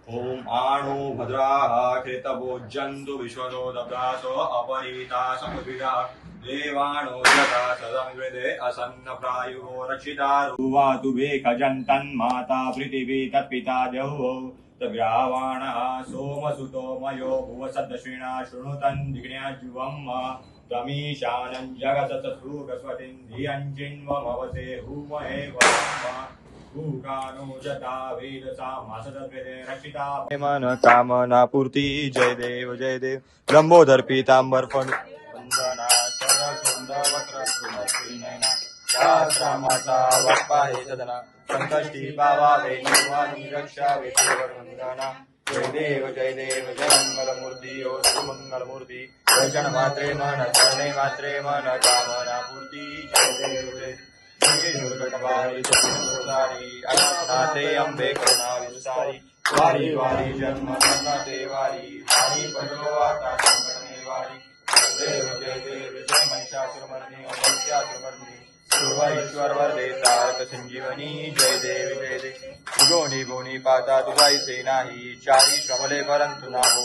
ओम आणो भद्राः कृतभोजन्तु विश्वतो दब्रासो अपरीता समभिदा देवानो यथा सदंग्रदे असन्न प्रायुः रक्षिता रुवातु भेखजन्तन् माता पृथिवी तत्पिता देवो तग्रावाणः सोमसुतो मयो भुवसद्दश्विना शृणुतन् दिग्ण्याजुवम् तमीशानं जगतसुगस्वतिं धियञ्जिन्वमवसे हुमहे वरम् भूकानो जता वेदसा मासदद्वेदे रक्षिता मन कामना पूर्ति जय देव लंबोदर पीतांबर वंदना चरचंद वक्रनयना रामाचा वक्पाहे सदना संकष्टी पावावे निर्वाणी रक्षा वेदेवर वंदना जय देव जय मंगल मूर्ति ओ सुमंगल मूर्ति जन मात्रे मन चरणे मात्रे मन कामना पूर्ति जय देव अनाथनाथे अम्बे करुणा विसारी वारी वारी जन्म मरणाते वारी वारी पडो आता संकटने वारी देव जय महिषासुरमर्दिनी अमर्त्यासुरमर्दिनी सर्वेश्वर वरदे तारक संजीवनी जय देव गोणी गोणी पाता तुझाई सेनाही चारी श्रमले परंतु नामो